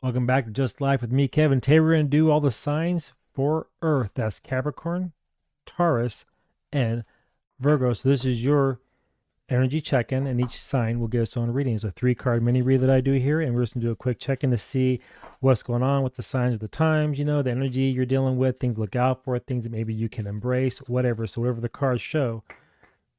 Welcome back to Just Life with me, Kevin. Today we're going to do all the signs for Earth. That's Capricorn, Taurus, and Virgo. So this is your energy check-in, and each sign will get its own reading. It's a 3-card mini read that I do here, and we're just going to do a quick check-in to see what's going on with the signs of the times, the energy you're dealing with, things to look out for, things that maybe you can embrace, whatever. So whatever the cards show,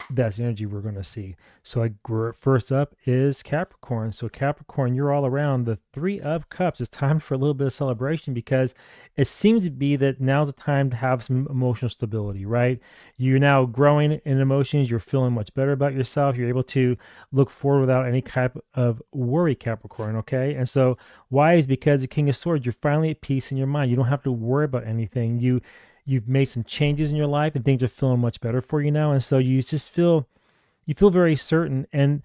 that's the energy we're going to see. So first up is Capricorn. So Capricorn, you're all around the 3 of Cups. It's time for a little bit of celebration because it seems to be that now's the time to have some emotional stability, right? You're now growing in emotions. You're feeling much better about yourself. You're able to look forward without any type of worry, Capricorn, okay? And so why is because the King of Swords, you're finally at peace in your mind. You don't have to worry about anything. You've made some changes in your life and things are feeling much better for you now. And so you feel very certain. And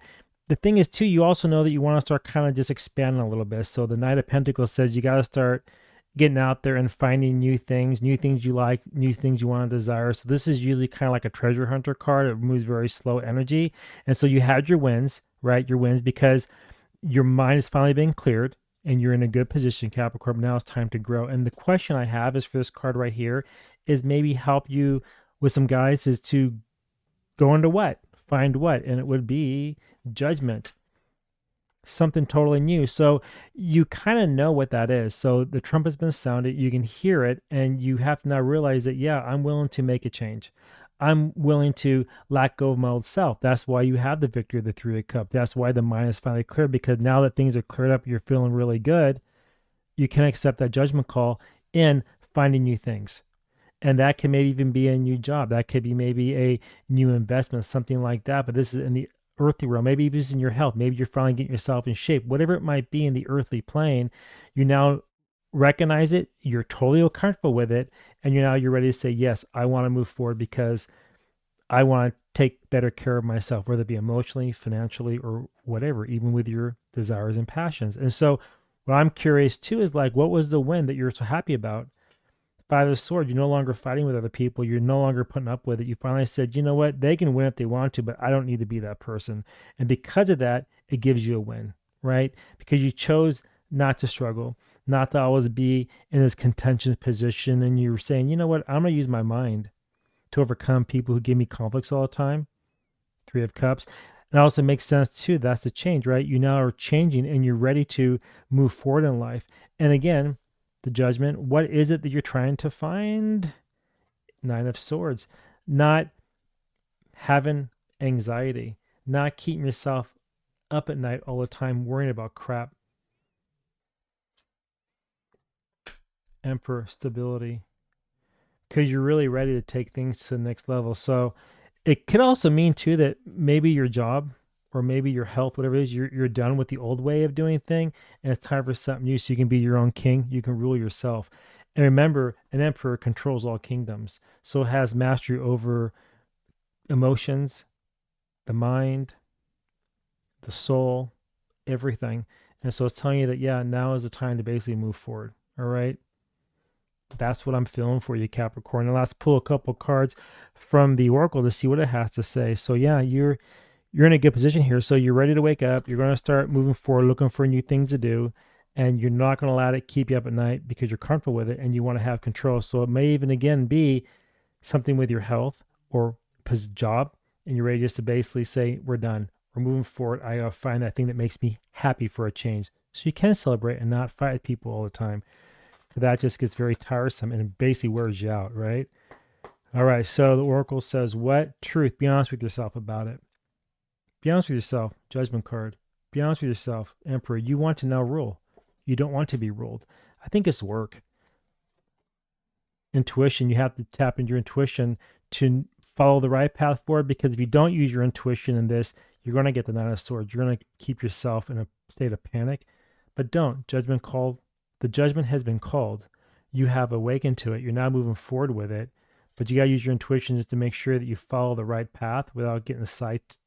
the thing is too, you also know that you want to start kind of just expanding a little bit. So the Knight of Pentacles says you got to start getting out there and finding new things you like, new things you want to desire. So this is usually kind of like a treasure hunter card. It moves very slow energy. And so you had your wins, right? Your wins because your mind is finally being cleared and you're in a good position, Capricorn. Now it's time to grow. And the question I have is for this card right here is maybe help you with some guides is to go into what? Find what? And it would be judgment, something totally new. So you kind of know what that is. So the trumpet's been sounded, you can hear it, and you have to now realize that, yeah, I'm willing to make a change. I'm willing to let go of my old self. That's why you have the victory of the 3 of Cups. That's why the mind is finally clear, because now that things are cleared up, you're feeling really good. You can accept that judgment call in finding new things. And that can maybe even be a new job. That could be maybe a new investment, something like that. But this is in the earthly realm. Maybe even in your health. Maybe you're finally getting yourself in shape. Whatever it might be in the earthly plane, you now recognize it. You're totally comfortable with it. And you're ready to say, yes, I want to move forward because I want to take better care of myself, whether it be emotionally, financially, or whatever, even with your desires and passions. And so what I'm curious too is like, what was the win that you're so happy about? 5 of Swords, you're no longer fighting with other people. You're no longer putting up with it. You finally said, you know what? They can win if they want to, but I don't need to be that person. And because of that, it gives you a win, right? Because you chose not to struggle, not to always be in this contentious position. And you're saying, you know what? I'm going to use my mind to overcome people who give me conflicts all the time. 3 of Cups. And it also makes sense too. That's the change, right? You now are changing and you're ready to move forward in life. And again, the judgment, what is it that you're trying to find? 9 of Swords, not having anxiety, not keeping yourself up at night all the time worrying about crap. Emperor, stability, because you're really ready to take things to the next level. So it could also mean too that maybe your job or maybe your health, whatever it is, you're done with the old way of doing thing, and it's time for something new. So you can be your own king. You can rule yourself. And remember, an emperor controls all kingdoms, so it has mastery over emotions, the mind, the soul, everything. And so it's telling you that, yeah, now is the time to basically move forward. All right. That's what I'm feeling for you, Capricorn. And let's pull a couple cards from the Oracle to see what it has to say. So yeah, you're in a good position here. So you're ready to wake up. You're going to start moving forward, looking for new things to do. And you're not going to let it keep you up at night because you're comfortable with it and you want to have control. So it may even again be something with your health or job. And you're ready just to basically say, we're done. We're moving forward. I gotta find that thing that makes me happy for a change. So you can celebrate and not fight with people all the time. That just gets very tiresome and basically wears you out, right? All right. So the Oracle says, what truth? Be honest with yourself about it. Be honest with yourself, Judgment card. Be honest with yourself, Emperor. You want to now rule. You don't want to be ruled. I think it's work. Intuition, you have to tap into your intuition to follow the right path forward, because if you don't use your intuition in this, you're going to get the 9 of Swords. You're going to keep yourself in a state of panic. But don't. Judgment called. The judgment has been called. You have awakened to it. You're now moving forward with it. But you got to use your intuition just to make sure that you follow the right path without getting sidetracked,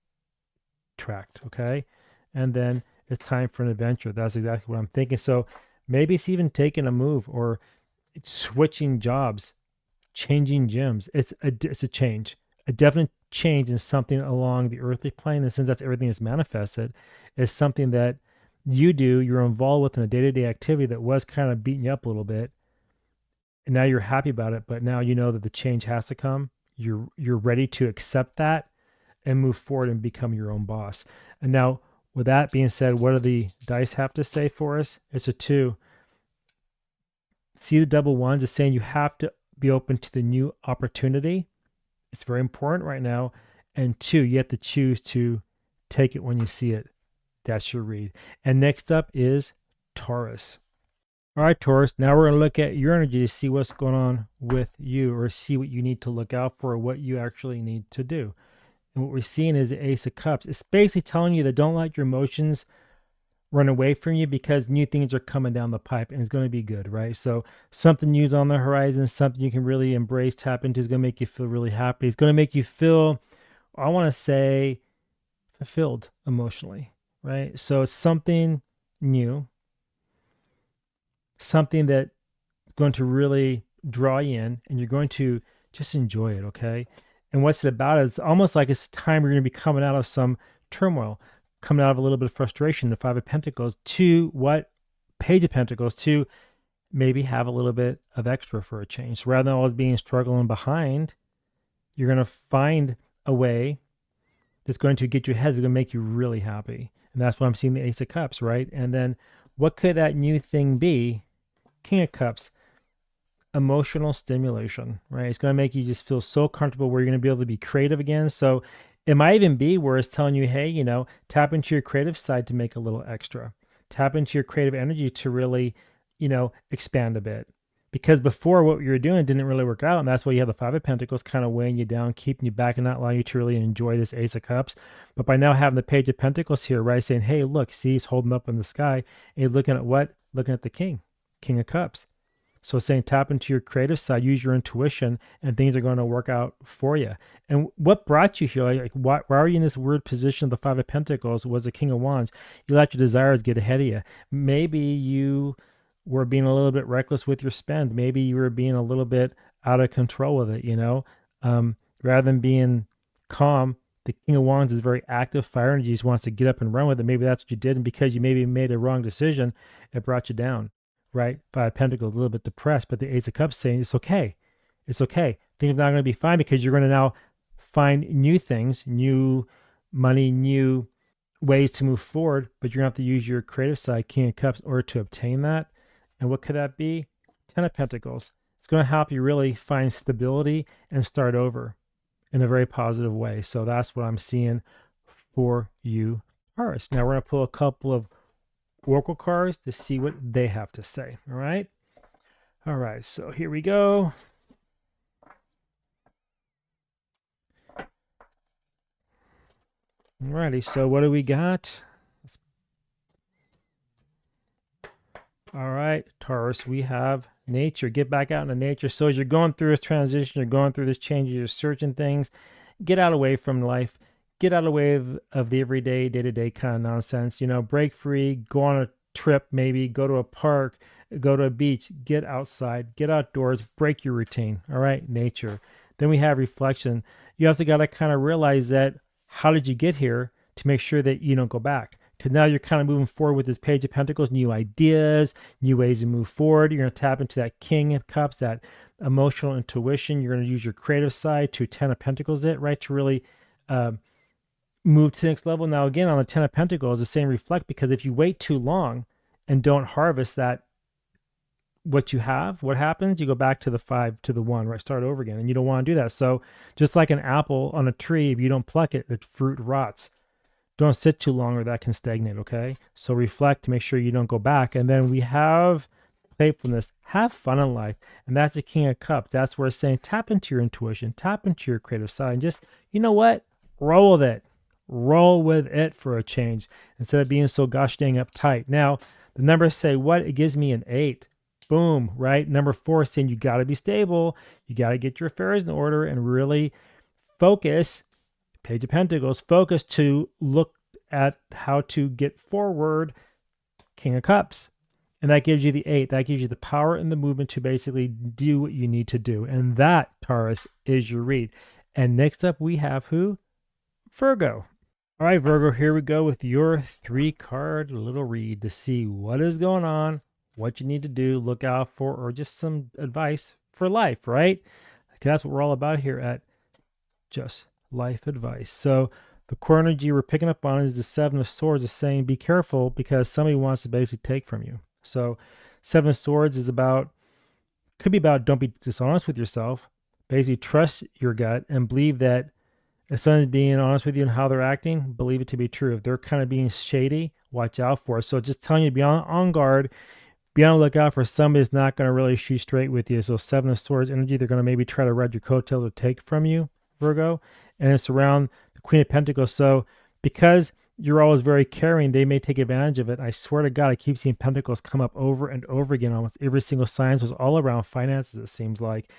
okay? And then it's time for an adventure. That's exactly what I'm thinking. So maybe it's even taking a move or switching jobs, changing gyms. It's a change, a definite change in something along the earthly plane. And since that's everything is manifested, is something that you're involved with in a day-to-day activity that was kind of beating you up a little bit, and now you're happy about it, but now you know that the change has to come. You're ready to accept that and move forward and become your own boss. And now, with that being said, what do the dice have to say for us? It's a 2. See the double ones is saying you have to be open to the new opportunity. It's very important right now. And 2, you have to choose to take it when you see it. That's your read. And next up is Taurus. All right, Taurus, now we're going to look at your energy to see what's going on with you, or see what you need to look out for, or what you actually need to do. And what we're seeing is the Ace of Cups. It's basically telling you that don't let your emotions run away from you, because new things are coming down the pipe and it's going to be good, right? So something new's on the horizon, something you can really embrace, tap into, is going to make you feel really happy. It's going to make you feel, I want to say, fulfilled emotionally, right? So it's something new, something that's going to really draw you in, and you're going to just enjoy it, okay? And what's it about is almost like it's time you're going to be coming out of some turmoil, coming out of a little bit of frustration, the 5 of Pentacles, to what? Page of Pentacles, to maybe have a little bit of extra for a change. So rather than always being struggling behind, you're going to find a way that's going to get you ahead, that's going to make you really happy. And that's why I'm seeing the Ace of Cups, right? And then what could that new thing be? King of Cups, emotional stimulation, right? It's going to make you just feel so comfortable where you're going to be able to be creative again. So it might even be where it's telling you, hey, tap into your creative side to make a little extra. Tap into your creative energy to really, expand a bit. Because before, what you were doing didn't really work out, and that's why you have the 5 of Pentacles kind of weighing you down, keeping you back, and not allowing you to really enjoy this Ace of Cups. But by now having the Page of Pentacles here, right, saying, hey, look, see, he's holding up in the sky, and you're looking at what? Looking at the King of Cups. So saying tap into your creative side, use your intuition, and things are going to work out for you. And what brought you here? Like why are you in this weird position of the 5 of Pentacles? Was the King of Wands. You let your desires get ahead of you. Maybe you were being a little bit reckless with your spend. Maybe you were being a little bit out of control with it, rather than being calm. The King of Wands is very active, fire energy, just wants to get up and run with it. Maybe that's what you did. And because you maybe made a wrong decision, it brought you down. Right? 5 of Pentacles, a little bit depressed, but the Ace of Cups saying it's okay. It's okay. Things are not going to be fine, because you're going to now find new things, new money, new ways to move forward, but you're going to have to use your creative side, King of Cups, in order to obtain that. And what could that be? 10 of Pentacles. It's going to help you really find stability and start over in a very positive way. So that's what I'm seeing for you, Taurus. Now we're going to pull a couple of Oracle cards to see what they have to say. All right. So here we go. Alrighty. So what do we got? All right, Taurus, we have nature. Get back out into nature. So as you're going through this transition, you're going through this change, you're searching things, get out away from life. Get out of the way of the everyday, day-to-day kind of nonsense. Break free, go on a trip maybe, go to a park, go to a beach, get outside, get outdoors, break your routine. All right, nature. Then we have reflection. You also got to kind of realize that how did you get here, to make sure that you don't go back. Because now you're kind of moving forward with this Page of Pentacles, new ideas, new ways to move forward. You're going to tap into that King of Cups, that emotional intuition. You're going to use your creative side to 10 of Pentacles right, to really move to the next level. Now, again, on the 10 of Pentacles, the same reflect, because if you wait too long and don't harvest that, what you have, what happens? You go back to the 5 to the 1, right? Start over again. And you don't want to do that. So just like an apple on a tree, if you don't pluck it, the fruit rots. Don't sit too long, or that can stagnate, okay? So reflect to make sure you don't go back. And then we have playfulness. Have fun in life. And that's the King of Cups. That's where it's saying tap into your intuition, tap into your creative side, and just, you know what? Roll with it. Roll with it for a change, instead of being so gosh dang uptight. Now, the numbers say what? It gives me an 8. Boom, right? Number 4 saying you got to be stable. You got to get your affairs in order and really focus. Page of Pentacles, focus to look at how to get forward. King of Cups. And that gives you the 8. That gives you the power and the movement to basically do what you need to do. And that, Taurus, is your read. And next up we have who? Virgo. All right, Virgo, here we go with your 3-card little read to see what is going on, what you need to do, look out for, or just some advice for life, right? Okay, that's what we're all about here at Just Life Advice. So the core energy we're picking up on is the Seven of Swords is saying be careful because somebody wants to basically take from you. So Seven of Swords is about, could be about don't be dishonest with yourself. Basically trust your gut and believe that if someone's being honest with you and how they're acting, believe it to be true. If they're kind of being shady, watch out for it. So just telling you to be on guard, be on the lookout for somebody that's not going to really shoot straight with you. So Seven of Swords energy, they're going to maybe try to ride your coattails or take from you, Virgo. And it's around the Queen of Pentacles. So because you're always very caring, they may take advantage of it. I swear to God, I keep seeing Pentacles come up over and over again. Almost every single sign was all around finances, it seems like.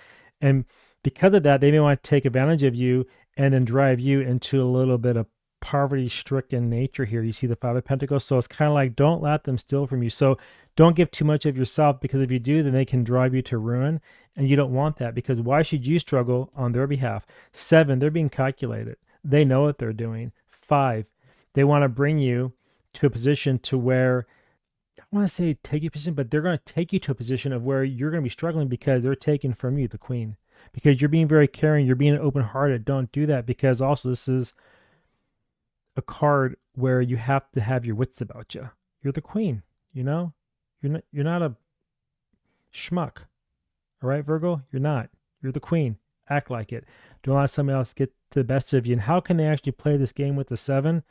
And because of that, they may want to take advantage of you and then drive you into a little bit of poverty-stricken nature here. You see the Five of Pentacles. So it's kind of like, don't let them steal from you. So don't give too much of yourself, because if you do, then they can drive you to ruin. And you don't want that, because why should you struggle on their behalf? 7, they're being calculated. They know what they're doing. 5, they want to bring you to a position to where, I want to say take your position, but they're going to take you to a position of where you're going to be struggling because they're taking from you, the Queen. Because you're being very caring, you're being open-hearted. Don't do that, because also this is a card where you have to have your wits about you. You're the Queen, you know? You're not a schmuck. All right, Virgo? You're not. You're the Queen. Act like it. Don't let somebody else get the best of you. And how can they actually play this game with the 7?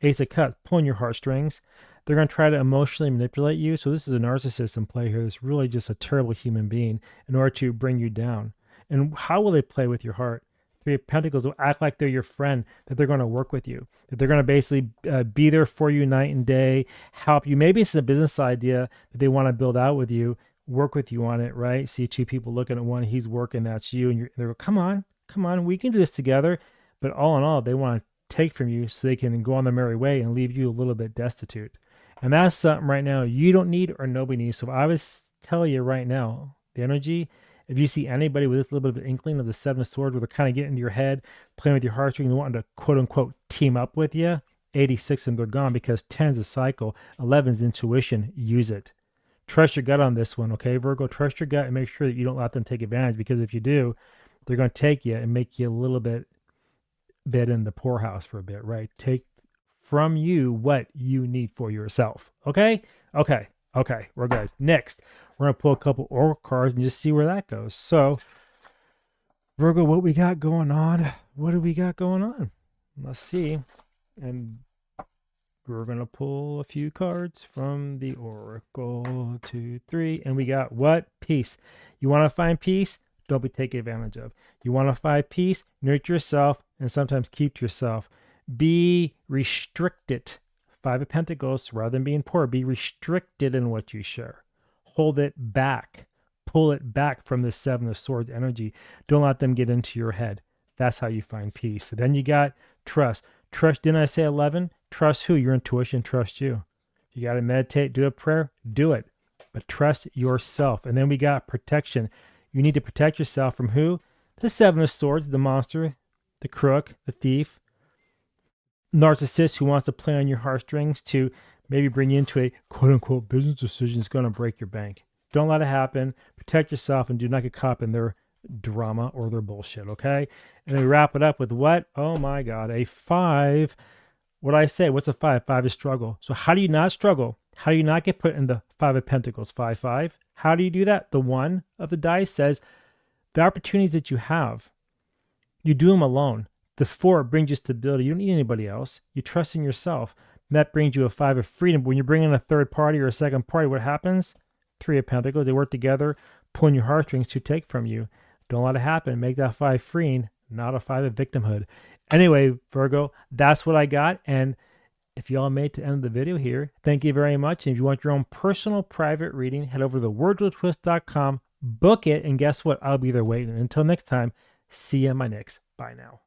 Ace of Cups, pulling your heartstrings. They're going to try to emotionally manipulate you. So this is a narcissist in play here. It's really just a terrible human being in order to bring you down. And how will they play with your heart? 3 of Pentacles will act like they're your friend, that they're going to work with you, that they're going to basically be there for you night and day, help you. Maybe it's a business idea that they want to build out with you, work with you on it, right? See 2 people looking at one, he's working, that's you, and they're come on, we can do this together. But all in all, they want to take from you so they can go on their merry way and leave you a little bit destitute. And that's something right now you don't need or nobody needs. So I would tell you right now, the energy, if you see anybody with this little bit of an inkling of the 7 of Swords where they're kind of getting into your head, playing with your heartstrings, and wanting to quote unquote team up with you, 86 and they're gone, because 10's a cycle, 11's intuition. Use it. Trust your gut on this one, okay, Virgo? Trust your gut and make sure that you don't let them take advantage, because if you do, they're going to take you and make you a little bit in the poorhouse for a bit, right? Take from you what you need for yourself, okay? Okay, we're good. Next, we're going to pull a couple oracle cards and just see where that goes. So, Virgo, what we got going on? What do we got going on? Let's see. And we're going to pull a few cards from the oracle. 2, 3. And we got what? Peace. You want to find peace? Don't be taken advantage of. You want to find peace? Nurture yourself and sometimes keep to yourself. Be restricted. 5 of Pentacles, rather than being poor, be restricted in what you share. Hold it back. Pull it back from the 7 of Swords energy. Don't let them get into your head. That's how you find peace. So then you got trust. Trust, didn't I say 11? Trust who? Your intuition. Trust you. You got to meditate, do a prayer, do it. But trust yourself. And then we got protection. You need to protect yourself from who? The 7 of Swords, the monster, the crook, the thief, narcissist who wants to play on your heartstrings to maybe bring you into a quote-unquote business decision that's going to break your bank. Don't let it happen. Protect yourself and do not get caught up in their drama or their bullshit, okay? And then we wrap it up with what? Oh my God, a 5. What I say? What's a 5? 5 is struggle. So how do you not struggle? How do you not get put in the 5 of Pentacles? 5, 5. How do you do that? The 1 of the dice says the opportunities that you have, you do them alone. The 4 brings you stability. You don't need anybody else. You trust in yourself. And that brings you a 5 of freedom. But when you bring in a third party or a second party, what happens? 3 of Pentacles. They work together, pulling your heartstrings to take from you. Don't let it happen. Make that 5 freeing, not a 5 of victimhood. Anyway, Virgo, that's what I got. And if you all made it to the end of the video here, thank you very much. And if you want your own personal private reading, head over to thewordwithatwist.com, book it, and guess what? I'll be there waiting. Until next time, see you in my next. Bye now.